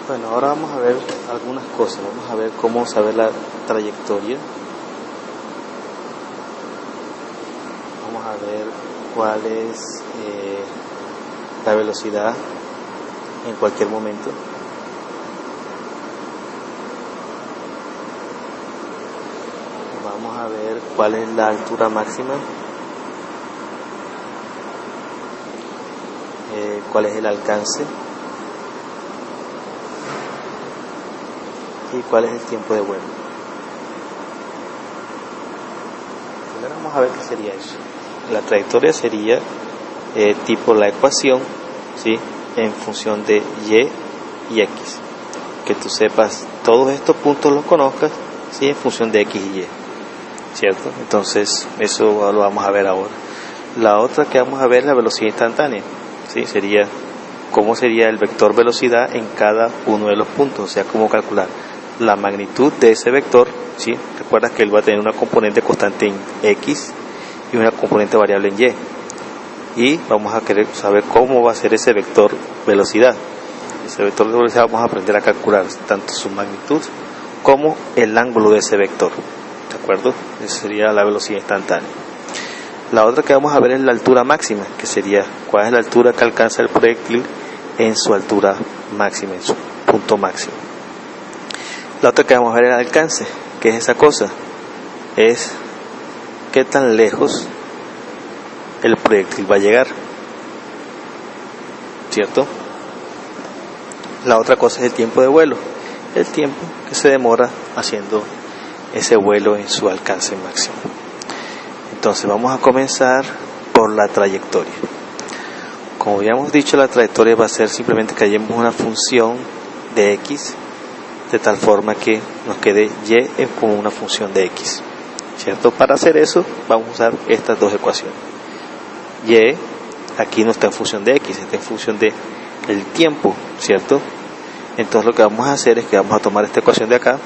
Bueno, ahora vamos a ver algunas cosas. Vamos a ver cómo saber la trayectoria. Vamos a ver cuál es la velocidad en cualquier momento. Vamos a ver cuál es la altura máxima. Cuál es el alcance. Y cuál es el tiempo de vuelo. Primero vamos a ver qué sería eso. La trayectoria sería tipo la ecuación, ¿sí? En función de y y x. Que tú sepas todos estos puntos, los conozcas, ¿sí? En función de x y y, ¿cierto? Entonces eso lo vamos a ver ahora. La otra que vamos a ver es la velocidad instantánea, ¿sí? Sería cómo sería el vector velocidad en cada uno de los puntos, o sea, cómo calcular la magnitud de ese vector, ¿sí? Recuerda que él va a tener una componente constante en x y una componente variable en y. Y vamos a querer saber cómo va a ser ese vector velocidad. Ese vector de velocidad vamos a aprender a calcular tanto su magnitud como el ángulo de ese vector. ¿De acuerdo? Esa sería la velocidad instantánea. La otra que vamos a ver es la altura máxima, que sería cuál es la altura que alcanza el proyectil en su altura máxima, en su punto máximo. La otra que vamos a ver es el alcance. ¿Qué es esa cosa? Es qué tan lejos el proyectil va a llegar, ¿cierto? La otra cosa es el tiempo de vuelo, el tiempo que se demora haciendo ese vuelo en su alcance máximo. Entonces vamos a comenzar por la trayectoria. Como habíamos dicho, la trayectoria va a ser simplemente que hallemos una función de x de tal forma que nos quede y como una función de x, ¿cierto? Para hacer eso vamos a usar estas dos ecuaciones. Y aquí no está en función de x, está en función de el tiempo, ¿cierto? Entonces lo que vamos a hacer es que vamos a tomar esta ecuación de acá,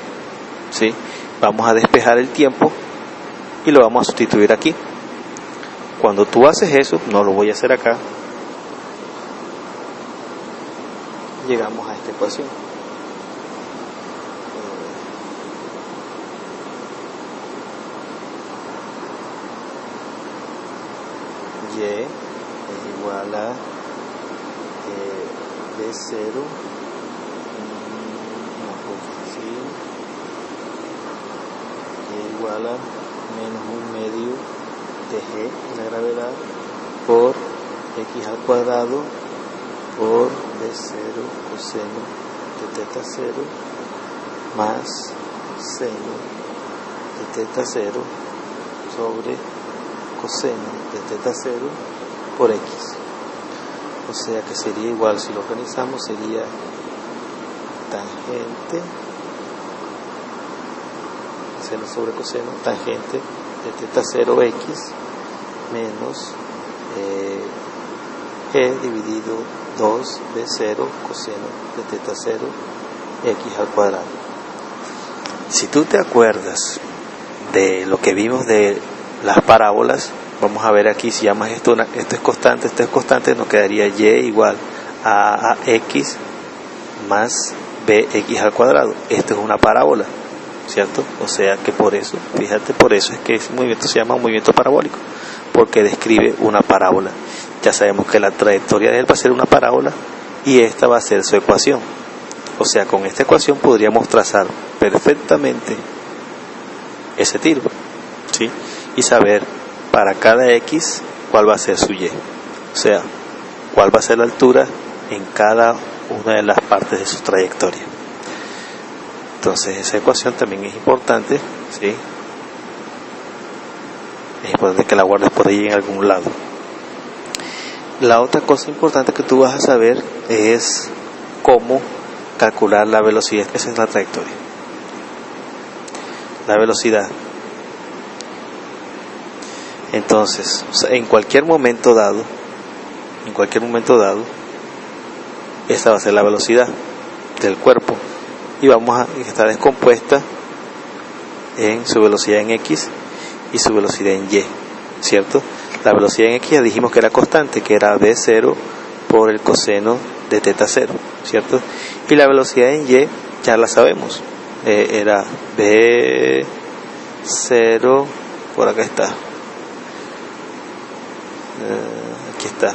¿sí? Vamos a despejar el tiempo y lo vamos a sustituir aquí. Cuando tú haces eso, no lo voy a hacer acá, llegamos a esta ecuación. Y es igual a B0 y igual a menos 1/2 de g, la gravedad, por x al cuadrado por B0 coseno de teta 0 más seno de teta 0 sobre coseno de teta 0 por x. O sea que sería igual, si lo organizamos, sería tangente seno sobre coseno, tangente de teta 0 x menos g dividido 2 B0 coseno de teta 0 x al cuadrado. Si tú te acuerdas de lo que vimos de las parábolas, vamos a ver aquí, si llamas esto es constante, nos quedaría y igual a x más bx al cuadrado. Esto es una parábola, ¿cierto? O sea que por eso, fíjate, por eso es que ese movimiento se llama movimiento parabólico, porque describe una parábola. Ya sabemos que la trayectoria de él va a ser una parábola y esta va a ser su ecuación. O sea, con esta ecuación podríamos trazar perfectamente ese tiro, ¿sí? Y saber para cada x cuál va a ser su y, o sea, cuál va a ser la altura en cada una de las partes de su trayectoria. Entonces esa ecuación también es importante, ¿sí? Es importante que la guardes por ahí en algún lado. La otra cosa importante que tú vas a saber es cómo calcular la velocidad. Esa es la trayectoria. La velocidad. Entonces, en cualquier momento dado, esta va a ser la velocidad del cuerpo y vamos a estar descompuesta en su velocidad en x y su velocidad en y, ¿cierto? La velocidad en x ya dijimos que era constante, que era b0 por el coseno de teta 0, ¿cierto? Y la velocidad en y ya la sabemos, era B0, por acá está, aquí está,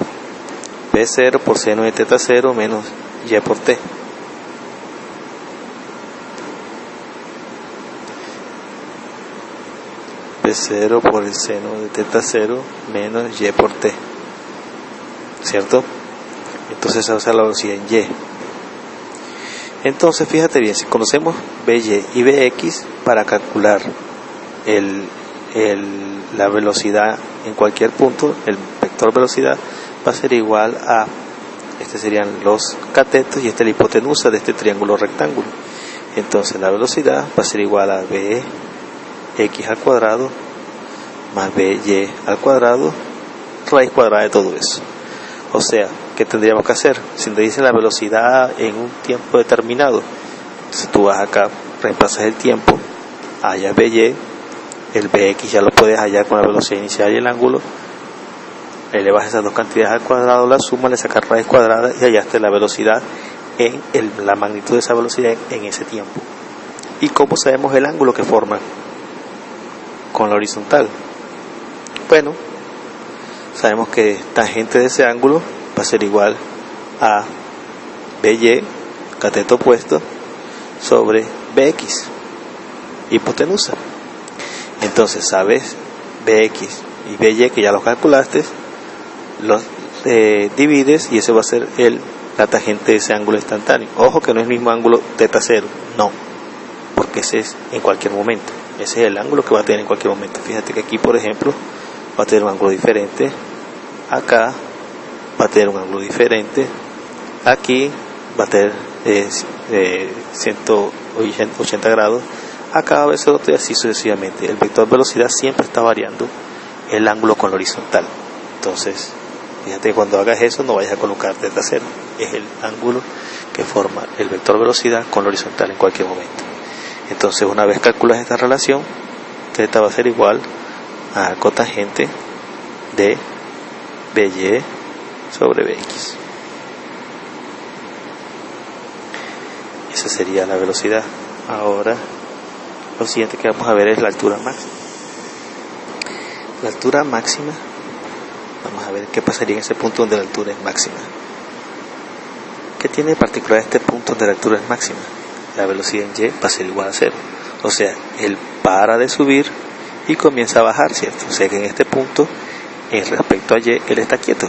B0 por seno de teta 0 menos y por t. B0 por el seno de teta 0 menos y por t, ¿cierto? Entonces esa es la velocidad en y. Entonces fíjate bien, si conocemos by y bx, para calcular la velocidad en cualquier punto, el vector velocidad va a ser igual a, serían los catetos y la hipotenusa de este triángulo rectángulo. Entonces la velocidad va a ser igual a bx al cuadrado más by al cuadrado raíz cuadrada de todo eso. O sea, ¿qué tendríamos que hacer? Si te dicen la velocidad en un tiempo determinado, entonces tú vas acá, reemplazas el tiempo, hallas by, el bx ya lo puedes hallar con la velocidad inicial y el ángulo, elevas esas dos cantidades al cuadrado, la suma, le sacas raíz cuadrada y hallaste la velocidad en la magnitud de esa velocidad en ese tiempo. ¿Y cómo sabemos el ángulo que forma con la horizontal? Bueno, sabemos que tangente de ese ángulo va a ser igual a by, cateto opuesto, sobre bx, hipotenusa. Entonces sabes bx y by, que ya los calculaste, los divides y ese va a ser la tangente de ese ángulo instantáneo. Ojo que no es el mismo ángulo teta 0, no, porque ese es en cualquier momento, ese es el ángulo que va a tener en cualquier momento. Fíjate que aquí, por ejemplo, va a tener un ángulo diferente, acá va a tener un ángulo diferente, aquí va a tener 180 grados, acá va a ser otro y así sucesivamente. El vector velocidad siempre está variando el ángulo con la horizontal. Entonces, fíjate que cuando hagas eso no vayas a colocar teta 0, es el ángulo que forma el vector velocidad con la horizontal en cualquier momento. Entonces, una vez calculas esta relación, teta va a ser igual a cotangente de by sobre bx. Esa sería la velocidad. Ahora lo siguiente que vamos a ver es la altura máxima. La altura máxima, vamos a ver qué pasaría en ese punto donde la altura es máxima. ¿Qué tiene de particular este punto donde la altura es máxima? La velocidad en y va a ser igual a 0. O sea, él para de subir y comienza a bajar, ¿cierto? O sea que en este punto, en respecto a y, él está quieto,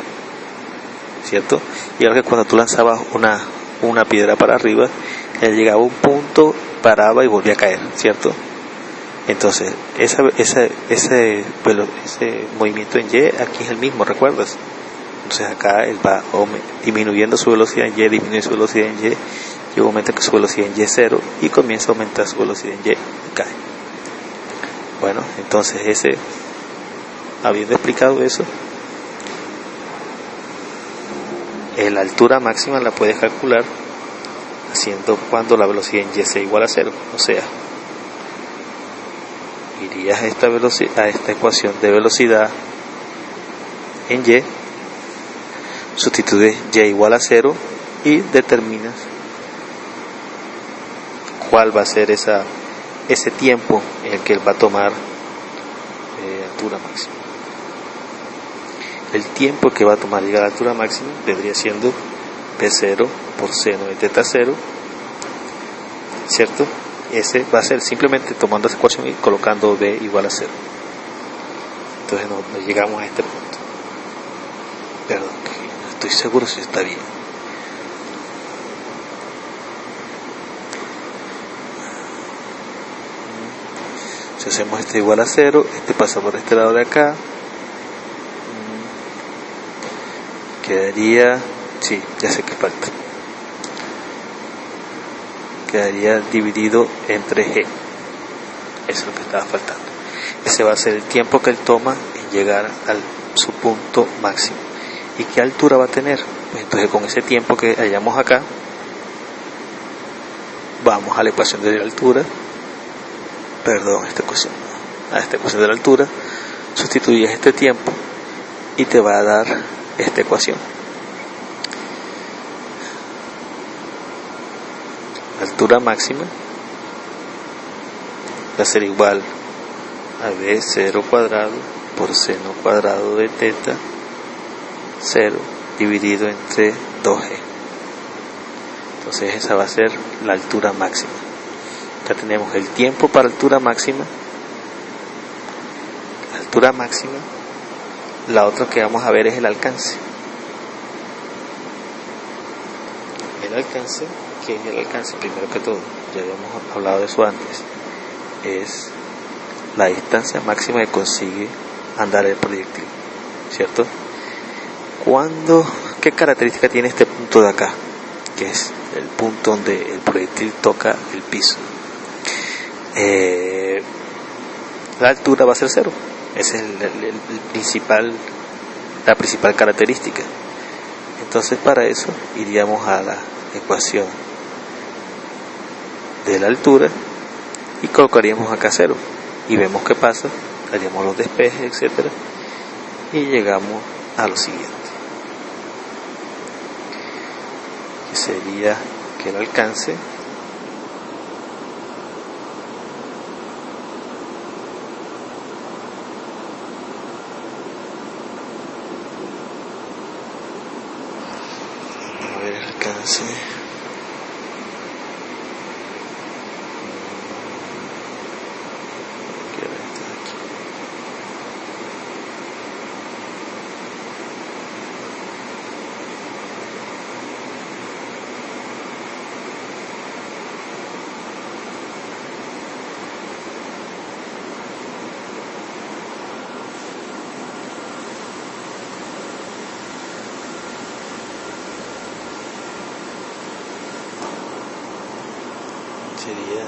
¿cierto? Y ahora que cuando tú lanzabas una piedra para arriba, él llegaba a un punto, paraba y volvía a caer, ¿cierto? Entonces, ese movimiento en y aquí es el mismo, ¿recuerdas? Entonces acá él va disminuyendo su velocidad en y, disminuye su velocidad en y, llega un momento que su velocidad en y es 0 y comienza a aumentar su velocidad en y y cae. Bueno, entonces habiendo explicado eso, la altura máxima la puedes calcular haciendo cuando la velocidad en y sea igual a 0. O sea, irías a esta ecuación de velocidad en y, sustituyes y igual a 0 y determinas cuál va a ser ese tiempo en el que él va a tomar altura máxima. El tiempo que va a tomar llegar a la altura máxima vendría siendo P0 por seno de teta 0, ¿cierto? Ese va a ser simplemente tomando esa ecuación y colocando B igual a 0. Entonces no llegamos a este punto. Perdón, que no estoy seguro si está bien. Si hacemos este igual a 0, este pasa por este lado de acá, quedaría, sí, ya sé que falta, quedaría dividido entre G. Eso es lo que estaba faltando. Ese va a ser el tiempo que él toma en llegar a su punto máximo. ¿Y qué altura va a tener? Pues entonces con ese tiempo que hallamos acá, vamos a la ecuación de la altura, esta ecuación de la altura, sustituyes este tiempo y te va a dar esta ecuación. la altura máxima va a ser igual a B0 cuadrado por seno cuadrado de teta 0 dividido entre 2G. Entonces esa va a ser la altura máxima. Ya tenemos el tiempo para altura máxima, la altura máxima. La otra que vamos a ver es el alcance. El alcance, ¿qué es el alcance? Primero que todo, ya habíamos hablado de eso antes, es la distancia máxima que consigue andar el proyectil, ¿cierto? ¿Qué característica tiene este punto de acá? Que es el punto donde el proyectil toca el piso. La altura va a ser 0. Esa es la principal característica. Entonces para eso iríamos a la ecuación de la altura y colocaríamos acá 0 y vemos qué pasa, haríamos los despejes, etcétera, y llegamos a lo siguiente, que sería que el alcance alcance sería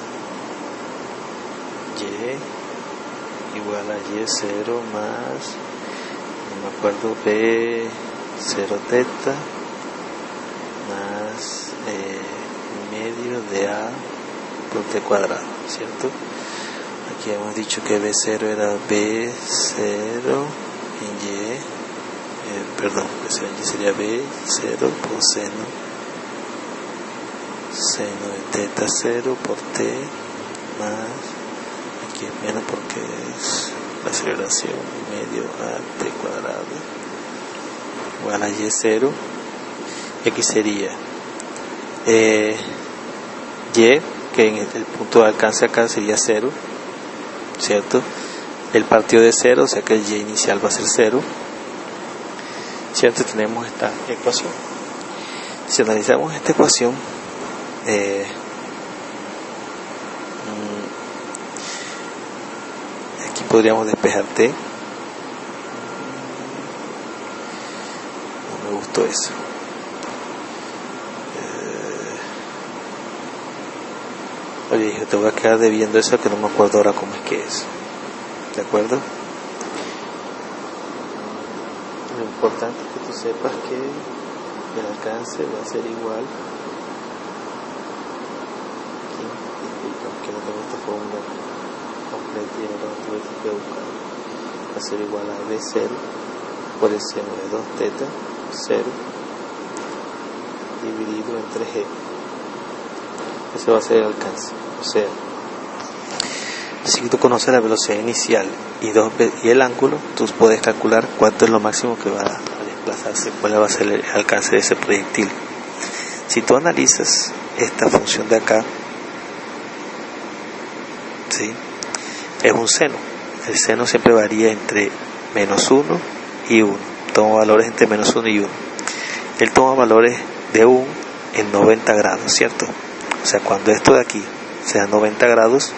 y igual a y0 más, no me acuerdo, b0 teta más medio de a por t cuadrado, ¿cierto? Aquí hemos dicho que b0 era b0 en y, b0 en y sería b0 por seno de teta 0 por t más, aquí es menos porque es la aceleración, medio a t cuadrado igual a y0, y aquí sería y, que en el punto de alcance acá sería 0, ¿cierto? El partido de 0, o sea que el y inicial va a ser 0, ¿cierto? Tenemos esta ecuación. Si analizamos esta ecuación, aquí podríamos despejar t. No me gustó eso. Oye, hijo, te voy a quedar debiendo eso, que no me acuerdo ahora cómo es que es. ¿De acuerdo? Lo importante es que tú sepas que el alcance va a ser igual, que no tengo esta fórmula completa y ahora tuve que buscar, va a ser igual a b0 por el seno de 2 teta 0 dividido entre g. Ese va a ser el alcance. O sea, si tú conoces la velocidad inicial y el ángulo, tú puedes calcular cuánto es lo máximo que va a desplazarse, cuál va a ser el alcance de ese proyectil. Si tú analizas esta función de acá, ¿sí?, es un seno. El seno siempre varía entre menos 1 y 1. Toma valores entre menos 1 y 1. Él toma valores de 1 en 90 grados, ¿cierto? O sea, cuando esto de aquí sea 90 grados,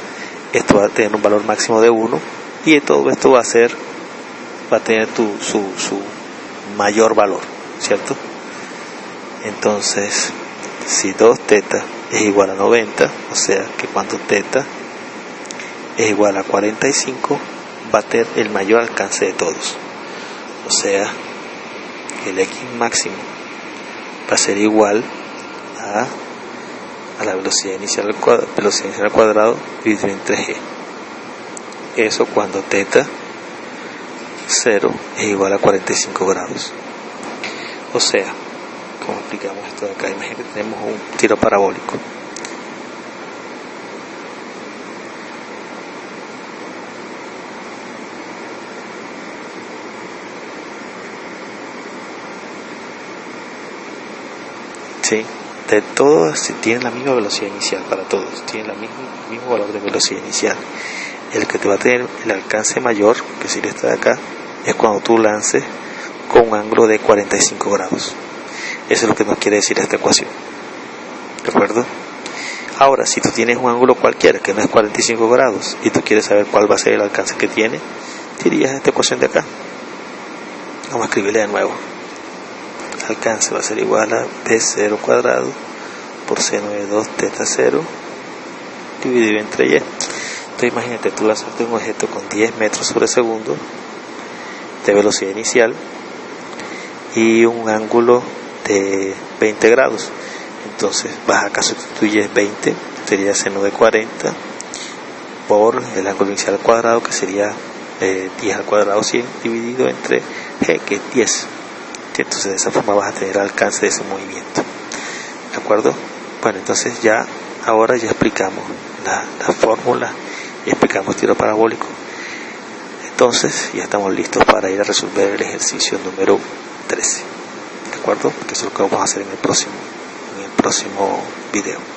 esto va a tener un valor máximo de 1 y todo esto va a tener su mayor valor, ¿cierto? Entonces, si 2 teta es igual a 90, o sea que cuando teta es igual a 45, va a tener el mayor alcance de todos. O sea, el x máximo va a ser igual a la velocidad inicial al cuadrado dividido entre g. Eso cuando teta 0 es igual a 45 grados. O sea, ¿cómo explicamos esto de acá? Imagínate que tenemos un tiro parabólico. ¿sí? De todos tienen la misma velocidad inicial, para todos tienen el mismo valor de velocidad inicial. El que te va a tener el alcance mayor, que sería este de acá, es cuando tú lances con un ángulo de 45 grados. Eso es lo que nos quiere decir esta ecuación, ¿de acuerdo? Ahora, si tú tienes un ángulo cualquiera que no es 45 grados y tú quieres saber cuál va a ser el alcance que tiene, dirías esta ecuación de acá. Vamos a escribirle de nuevo. Alcance va a ser igual a B0 cuadrado por seno de 2 teta 0 dividido entre y. Entonces imagínate, tú lanzaste un objeto con 10 metros sobre segundo de velocidad inicial y un ángulo de 20 grados. Entonces vas acá, sustituyes 20, sería seno de 40 por el ángulo inicial al cuadrado, que sería 10 al cuadrado 100 dividido entre g, que es 10. Entonces de esa forma vas a tener alcance de ese movimiento, ¿de acuerdo? Bueno, entonces ahora ya explicamos la fórmula y explicamos tiro parabólico. Entonces ya estamos listos para ir a resolver el ejercicio número 13, ¿de acuerdo? Que eso es lo que vamos a hacer en el próximo video.